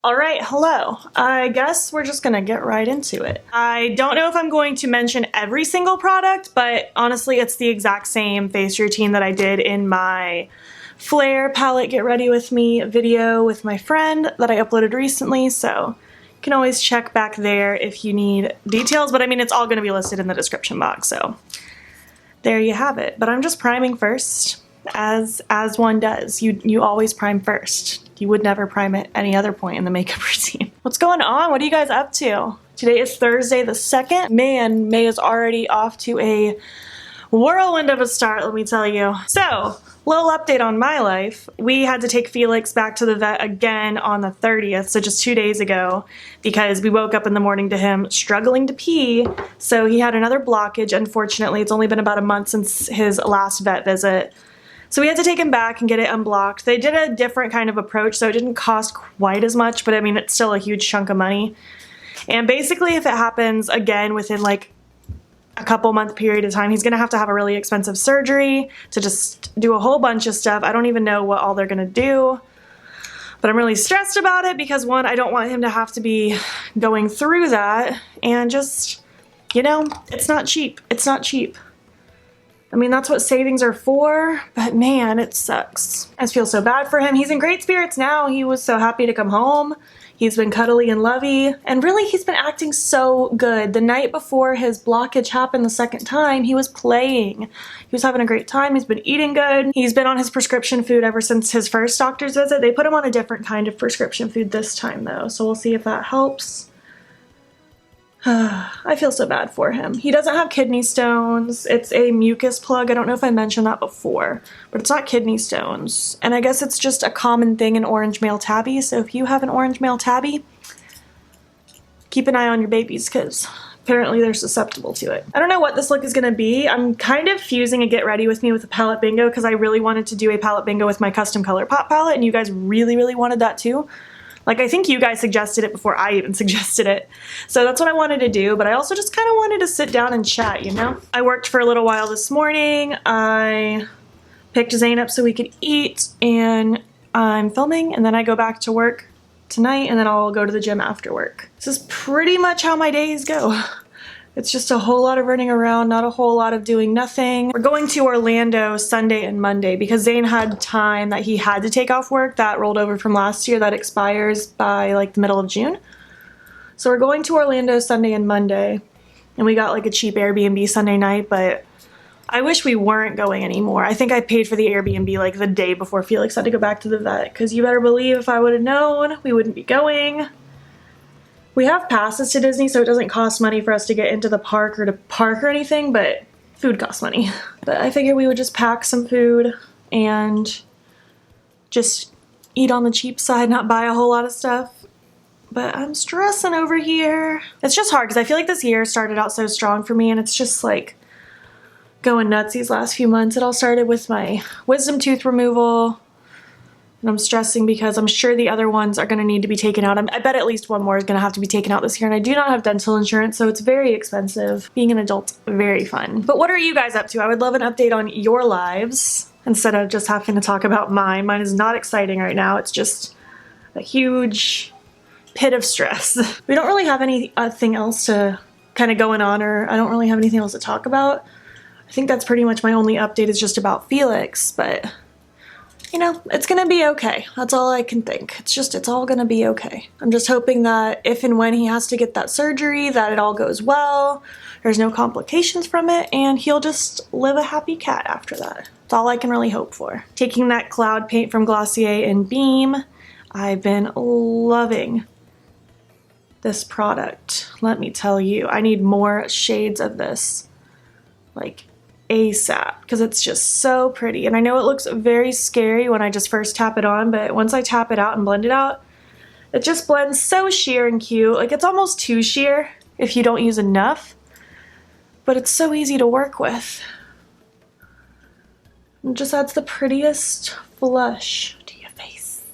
Alright, hello. I guess we're just gonna get right into it. I don't know if I'm going to mention every single product, but honestly it's the exact same face routine that I did in my Flare palette Get Ready With Me video with my friend that I uploaded recently, so you can always check back there if you need details, but I mean it's all gonna be listed in the description box, so there you have it. But I'm just priming first, as one does. You always prime first. You would never prime at any other point in the makeup routine. What's going on? What are you guys up to? Today is Thursday the 2nd. Man, May is already off to a whirlwind of a start, let me tell you. So, little update on my life. We had to take Felix back to the vet again on the 30th, so just 2 days ago, because we woke up in the morning to him struggling to pee, so he had another blockage. Unfortunately, it's only been about a month since his last vet visit. So we had to take him back and get it unblocked. They did a different kind of approach, so it didn't cost quite as much, but I mean, it's still a huge chunk of money. And basically, if it happens again within like a couple month period of time, he's gonna have to have a really expensive surgery to just do a whole bunch of stuff. I don't even know what all they're gonna do, but I'm really stressed about it because one, I don't want him to have to be going through that, and just, you know, it's not cheap. It's not cheap. I mean, that's what savings are for, but man, it sucks. I just feel so bad for him. He's in great spirits now. He was so happy to come home. He's been cuddly and lovey, and really he's been acting so good. The night before his blockage happened the second time, he was playing. He was having a great time. He's been eating good. He's been on his prescription food ever since his first doctor's visit. They put him on a different kind of prescription food this time though, so we'll see if that helps. I feel so bad for him. He doesn't have kidney stones. It's a mucus plug. I don't know if I mentioned that before, but it's not kidney stones. And I guess it's just a common thing in orange male tabby. So if you have an orange male tabby, keep an eye on your babies because apparently they're susceptible to it. I don't know what this look is going to be. I'm kind of fusing a Get Ready With Me with a palette bingo because I really wanted to do a palette bingo with my custom Colourpop palette, and you guys really wanted that too. Like, I think you guys suggested it before I even suggested it. So that's what I wanted to do, but I also just kind of wanted to sit down and chat, you know? I worked for a little while this morning. I picked Zane up so we could eat, and I'm filming, and then I go back to work tonight, and then I'll go to the gym after work. This is pretty much how my days go. It's just a whole lot of running around, not a whole lot of doing nothing. We're going to Orlando Sunday and Monday because Zane had time that he had to take off work that rolled over from last year that expires by like the middle of June. So we're going to Orlando Sunday and Monday, and we got like a cheap Airbnb Sunday night, but I wish we weren't going anymore. I think I paid for the Airbnb like the day before Felix had to go back to the vet, because you better believe if I would have known, we wouldn't be going. We have passes to Disney, so it doesn't cost money for us to get into the park or to park or anything, but food costs money. But I figured we would just pack some food and just eat on the cheap side, not buy a whole lot of stuff. But I'm stressing over here. It's just hard because I feel like this year started out so strong for me, and it's just like going nuts these last few months. It all started with my wisdom tooth removal. And I'm stressing because I'm sure the other ones are going to need to be taken out. I bet at least one more is going to have to be taken out this year, and I do not have dental insurance, so it's very expensive. Being an adult, very fun. But what are you guys up to? I would love an update on your lives instead of just having to talk about mine. Mine is not exciting right now. It's just a huge pit of stress. We don't really have anything else to kind of going on, or I don't really have anything else to talk about. I think that's pretty much my only update is just about Felix, but you know, it's gonna be okay. That's all I can think. It's all gonna be okay. I'm just hoping that if and when he has to get that surgery, that it all goes well, there's no complications from it, and he'll just live a happy cat after that. That's all I can really hope for. Taking that cloud paint from Glossier in Beam, I've been loving this product. Let me tell you, I need more shades of this, like ASAP, because it's just so pretty. And I know it looks very scary when I just first tap it on, but once I tap it out and blend it out, it just blends so sheer and cute. Like, it's almost too sheer if you don't use enough, but it's so easy to work with. It just adds the prettiest flush to your face.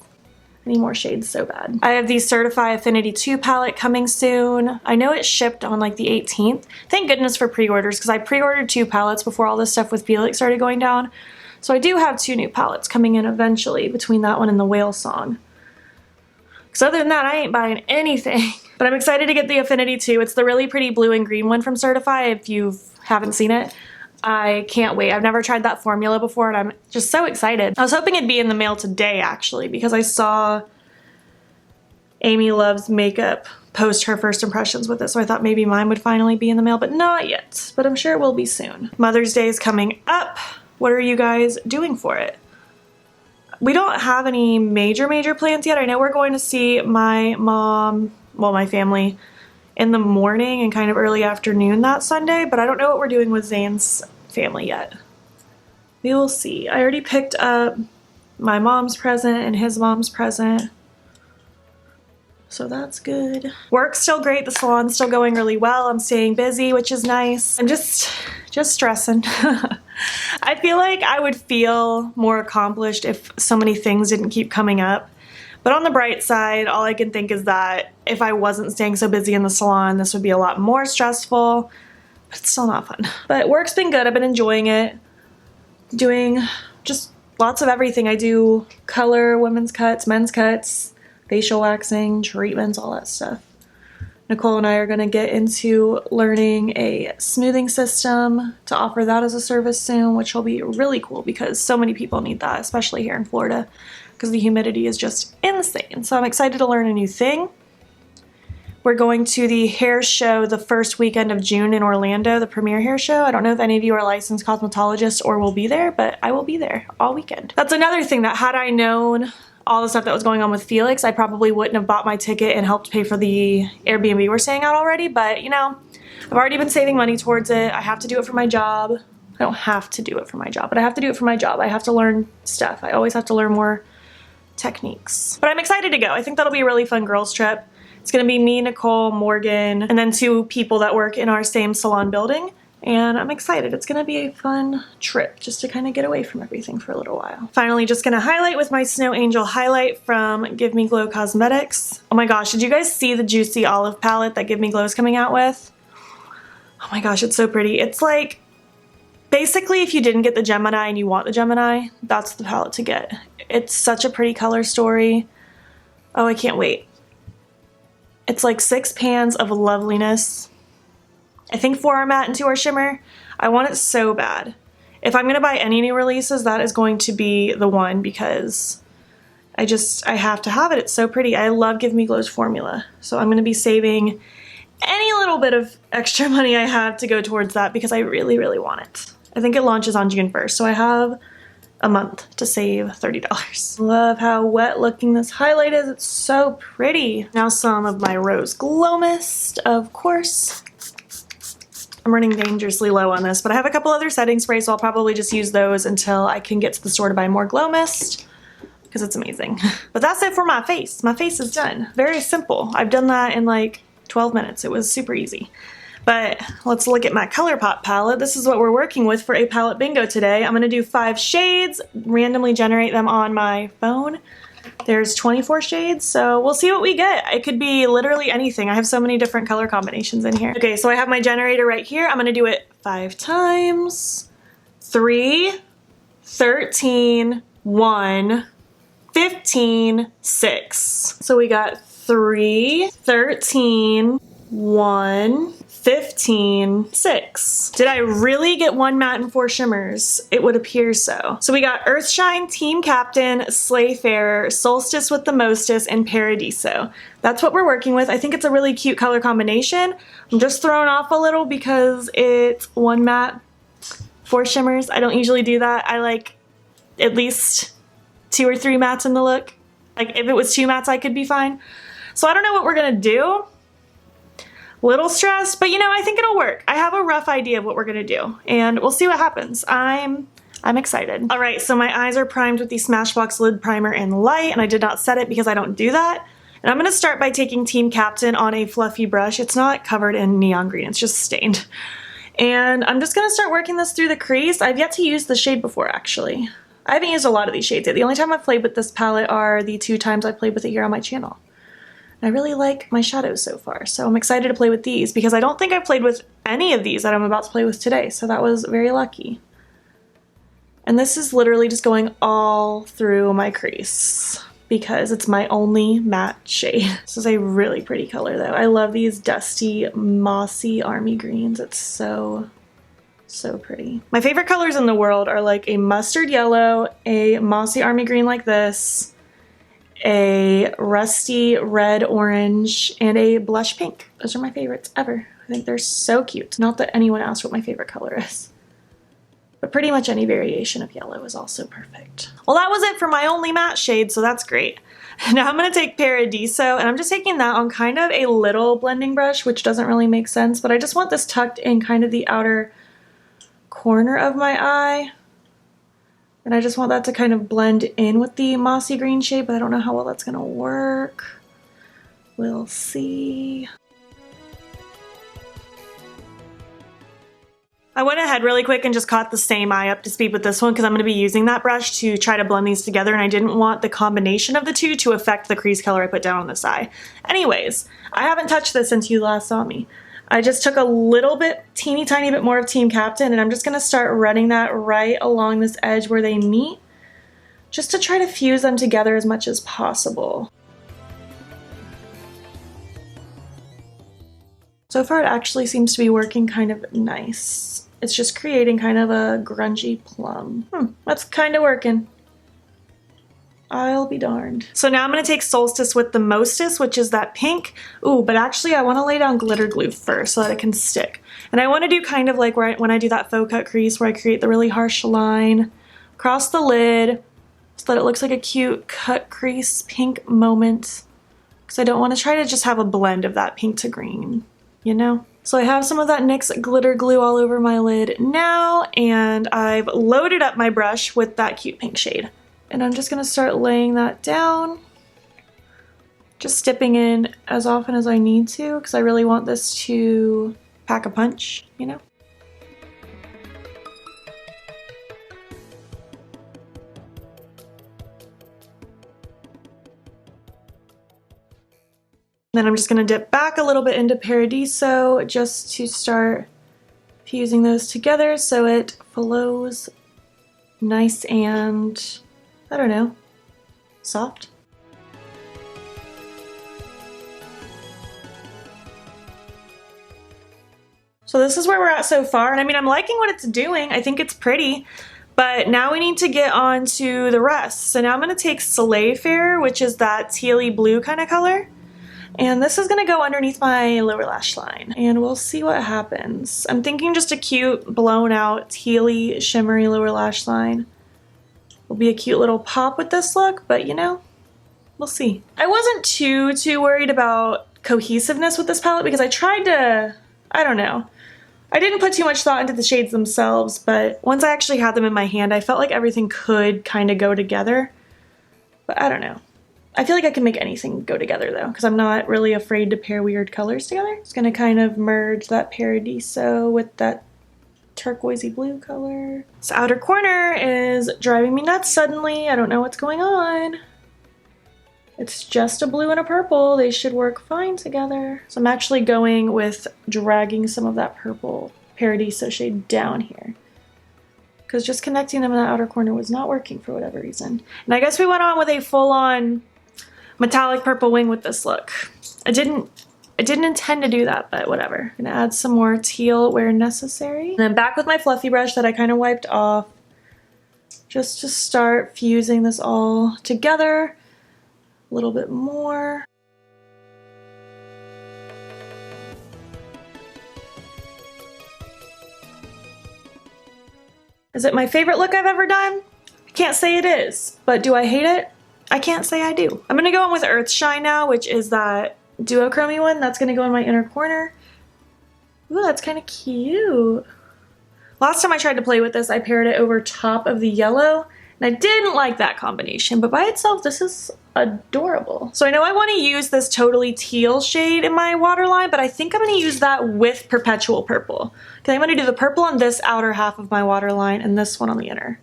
I need more shades so bad. I have the Certify Affinity 2 palette coming soon. I know it shipped on like the 18th. Thank goodness for pre-orders, because I pre-ordered 2 palettes before all this stuff with Felix started going down. So I do have 2 new palettes coming in eventually between that one and the Whale Song. Because other than that, I ain't buying anything. But I'm excited to get the Affinity too. It's the really pretty blue and green one from Certify if you haven't seen it. I can't wait. I've never tried that formula before and I'm just so excited. I was hoping it'd be in the mail today actually because I saw Amy Loves Makeup post her first impressions with it, so I thought maybe mine would finally be in the mail, but not yet. But I'm sure it will be soon. Mother's Day is coming up. What are you guys doing for it? We don't have any major plans yet. I know we're going to see my mom, well, my family, in the morning and kind of early afternoon that Sunday, but I don't know what we're doing with Zane's family yet. We will see. I already picked up my mom's present and his mom's present, so that's good. Work's still great. The salon's still going really well. I'm staying busy, which is nice. I'm just stressing. I feel like I would feel more accomplished if so many things didn't keep coming up. But on the bright side, all I can think is that if I wasn't staying so busy in the salon, this would be a lot more stressful, but it's still not fun. But work's been good. I've been enjoying it. Doing just lots of everything. I do color, women's cuts, men's cuts, facial waxing, treatments, all that stuff. Nicole and I are going to get into learning a smoothing system to offer that as a service soon, which will be really cool because so many people need that, especially here in Florida, because the humidity is just insane. So I'm excited to learn a new thing. We're going to the hair show the first weekend of June in Orlando, the premiere hair show. I don't know if any of you are licensed cosmetologists or will be there, but I will be there all weekend. That's another thing that had I known all the stuff that was going on with Felix, I probably wouldn't have bought my ticket and helped pay for the Airbnb we're staying at already, but you know, I've already been saving money towards it. I have to do it for my job. I don't have to do it for my job, but I have to do it for my job. I have to learn stuff. I always have to learn more techniques. But I'm excited to go. I think that'll be a really fun girls trip. It's gonna be me, Nicole, Morgan, and then 2 people that work in our same salon building. And I'm excited. It's gonna be a fun trip just to kind of get away from everything for a little while. Finally, just gonna highlight with my Snow Angel highlight from Give Me Glow Cosmetics. Oh my gosh, did you guys see the Juicy Olive palette that Give Me Glow is coming out with? Oh my gosh, it's so pretty. It's like, basically if you didn't get the Gemini and you want the Gemini, that's the palette to get. It's such a pretty color story. Oh, I can't wait. It's like 6 pans of loveliness. I think 4 are matte and 2 are shimmer. I want it so bad. If I'm gonna buy any new releases, that is going to be the one because I have to have it. It's so pretty. I love Give Me Glow's formula. So I'm gonna be saving any little bit of extra money I have to go towards that because I really, really want it. I think it launches on June 1st, so I have a month to save $30. Love how wet looking this highlight is. It's so pretty. Now some of my Rose Glow Mist, of course. I'm running dangerously low on this, but I have a couple other setting sprays, so I'll probably just use those until I can get to the store to buy more Glow Mist because it's amazing. But that's it for my face. My face is done. Very simple. I've done that in like 12 minutes. It was super easy. But let's look at my Colourpop palette. This is what we're working with for a palette bingo today. I'm going to do 5 shades, randomly generate them on my phone. There's 24 shades, so we'll see what we get. It could be literally anything. I have so many different color combinations in here. Okay, so I have my generator right here. I'm going to do it 5 times. 3, 13, 1, 15, 6. So we got 3, 13, 1, 15, 6. Did I really get 1 matte and 4 shimmers? It would appear so. So we got Earthshine, Team Captain, Slayfarer, Solstice with the Mostest, and Paradiso. That's what we're working with. I think it's a really cute color combination. I'm just thrown off a little because it's 1 matte, 4 shimmers. I don't usually do that. I like at least 2 or 3 mattes in the look. Like if it was 2 mattes, I could be fine. So I don't know what we're gonna do. Little stressed, but you know, I think it'll work. I have a rough idea of what we're gonna do, and we'll see what happens. I'm excited. All right, so my eyes are primed with the Smashbox Lid Primer in Light, and I did not set it because I don't do that. And I'm gonna start by taking Team Captain on a fluffy brush. It's not covered in neon green, it's just stained. And I'm just gonna start working this through the crease. I've yet to use the shade before, actually. I haven't used a lot of these shades yet. The only time I've played with this palette are the 2 times I've played with it here on my channel. I really like my shadows so far, so I'm excited to play with these because I don't think I've played with any of these that I'm about to play with today, so that was very lucky. And this is literally just going all through my crease because it's my only matte shade. This is a really pretty color though. I love these dusty, mossy army greens. It's so pretty. My favorite colors in the world are like a mustard yellow, a mossy army green like this, a rusty red orange, and a blush pink. Those are my favorites ever. I think they're so cute. Not that anyone asked what my favorite color is. But pretty much any variation of yellow is also perfect. Well, that was it for my only matte shade, so that's great. Now I'm gonna take Paradiso, and I'm just taking that on kind of a little blending brush, which doesn't really make sense, but I just want this tucked in kind of the outer corner of my eye. And I just want that to kind of blend in with the mossy green shade, but I don't know how well that's gonna work. We'll see. I went ahead really quick and just caught the same eye up to speed with this one because I'm going to be using that brush to try to blend these together, and I didn't want the combination of the two to affect the crease color I put down on this eye. Anyways, I haven't touched this since you last saw me. I just took a little bit, teeny tiny bit more of Team Captain, and I'm just going to start running that right along this edge where they meet, just to try to fuse them together as much as possible. So far it actually seems to be working kind of nice. It's just creating kind of a grungy plum. That's kind of working. I'll be darned. So now I'm going to take Solstice with the Mostest, which is that pink. Ooh, but actually I want to lay down glitter glue first so that it can stick. And I want to do kind of like when I do that faux cut crease where I create the really harsh line across the lid so that it looks like a cute cut crease pink moment. Because I don't want to try to just have a blend of that pink to green, you know? So I have some of that NYX glitter glue all over my lid now, and I've loaded up my brush with that cute pink shade. And I'm just gonna start laying that down, just dipping in as often as I need to, because I really want this to pack a punch, you know? Then I'm just going to dip back a little bit into Paradiso just to start fusing those together so it flows nice and, I don't know, soft. So this is where we're at so far, and I mean, I'm liking what it's doing. I think it's pretty, but now we need to get on to the rest. So now I'm going to take Slayfarer, which is that tealy blue kind of color. And this is going to go underneath my lower lash line, and we'll see what happens. I'm thinking just a cute blown out tealy shimmery lower lash line will be a cute little pop with this look, but you know, we'll see. I wasn't too worried about cohesiveness with this palette because I tried to, I don't know. I didn't put too much thought into the shades themselves, but once I actually had them in my hand, I felt like everything could kind of go together, but I don't know. I feel like I can make anything go together though, because I'm not really afraid to pair weird colors together. It's going to kind of merge that Paradiso with that turquoisey blue color. This outer corner is driving me nuts suddenly. I don't know what's going on. It's just a blue and a purple. They should work fine together. So I'm actually going with dragging some of that purple Paradiso shade down here, because just connecting them in the outer corner was not working for whatever reason. And I guess we went on with a full-on metallic purple wing with this look. I didn't intend to do that, but whatever. I'm gonna add some more teal where necessary. And then back with my fluffy brush that I kind of wiped off, just to start fusing this all together a little bit more. Is it my favorite look I've ever done? I can't say it is, but do I hate it? I can't say I do. I'm gonna go in with Earthshine now, which is that duochrome one. That's gonna go in my inner corner. Ooh, that's kind of cute. Last time I tried to play with this, I paired it over top of the yellow, and I didn't like that combination, but by itself, this is adorable. So I know I want to use this totally teal shade in my waterline, but I think I'm going to use that with Perpetual purple. Okay, I'm going to do the purple on this outer half of my waterline and this one on the inner.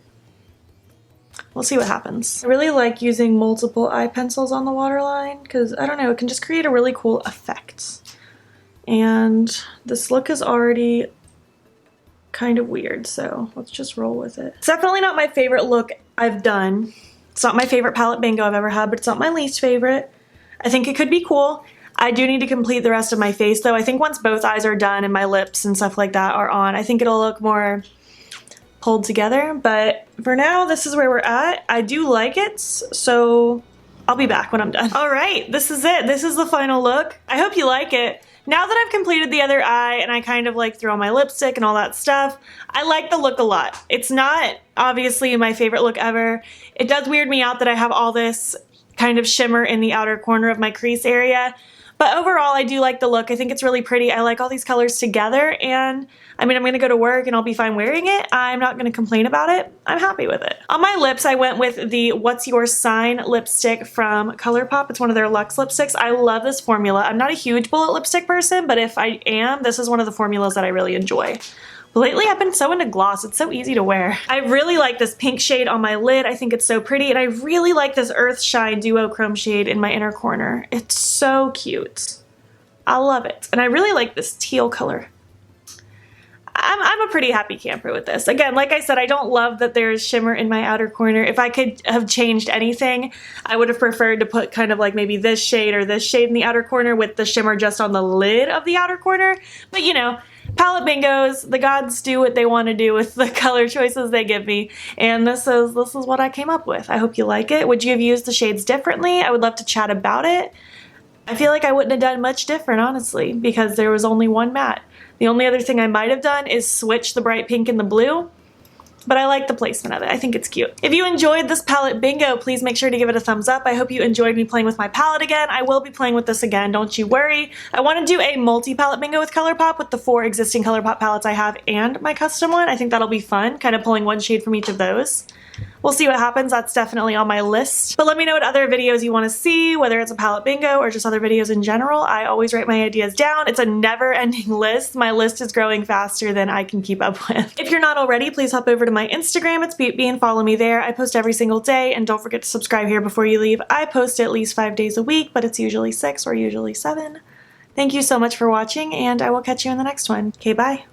We'll see what happens. I really like using multiple eye pencils on the waterline because, I don't know, it can just create a really cool effect. And this look is already kind of weird, so let's just roll with it. It's definitely not my favorite look I've done It's not my favorite palette bingo I've ever had, but it's not my least favorite. I think it could be cool. I do need to complete the rest of my face though. I think once both eyes are done and my lips and stuff like that are on, I think it'll look more pulled together. But for now, this is where we're at. I do like it, so I'll be back when I'm done. All right, this is it. This is the final look. I hope you like it. Now that I've completed the other eye and I kind of like threw on my lipstick and all that stuff, I like the look a lot. It's not obviously my favorite look ever. It does weird me out that I have all this kind of shimmer in the outer corner of my crease area. But overall, I do like the look. I think it's really pretty. I like all these colors together, and I mean, I'm gonna go to work and I'll be fine wearing it. I'm not gonna complain about it. I'm happy with it. On my lips, I went with the What's Your Sign lipstick from Colourpop. It's one of their Luxe lipsticks. I love this formula. I'm not a huge bullet lipstick person, but if I am, this is one of the formulas that I really enjoy. Lately, I've been so into gloss. It's so easy to wear. I really like this pink shade on my lid. I think it's so pretty. And I really like this Earthshine duochrome shade in my inner corner. It's so cute. I love it. And I really like this teal color. I'm a pretty happy camper with this. Again, like I said, I don't love that there's shimmer in my outer corner. If I could have changed anything, I would have preferred to put kind of like maybe this shade or this shade in the outer corner with the shimmer just on the lid of the outer corner. But you know, palette bingos, the gods do what they want to do with the color choices they give me, and this is what I came up with. I hope you like it. Would you have used the shades differently? I would love to chat about it. I feel like I wouldn't have done much different, honestly, because there was only one matte. The only other thing I might have done is switch the bright pink and the blue, but I like the placement of it. I think it's cute. If you enjoyed this palette bingo, please make sure to give it a thumbs up. I hope you enjoyed me playing with my palette again. I will be playing with this again, don't you worry. I want to do a multi-palette bingo with Colourpop with the 4 existing Colourpop palettes I have and my custom one. I think that'll be fun, kind of pulling one shade from each of those. We'll see what happens. That's definitely on my list. But let me know what other videos you want to see, whether it's a palette bingo or just other videos in general. I always write my ideas down. It's a never-ending list. My list is growing faster than I can keep up with. If you're not already, please hop over to my Instagram. It's beautbean. Follow me there. I post every single day, and don't forget to subscribe here before you leave. I post at least 5 days a week, but it's usually 6 or usually 7. Thank you so much for watching, and I will catch you in the next one. Okay, bye.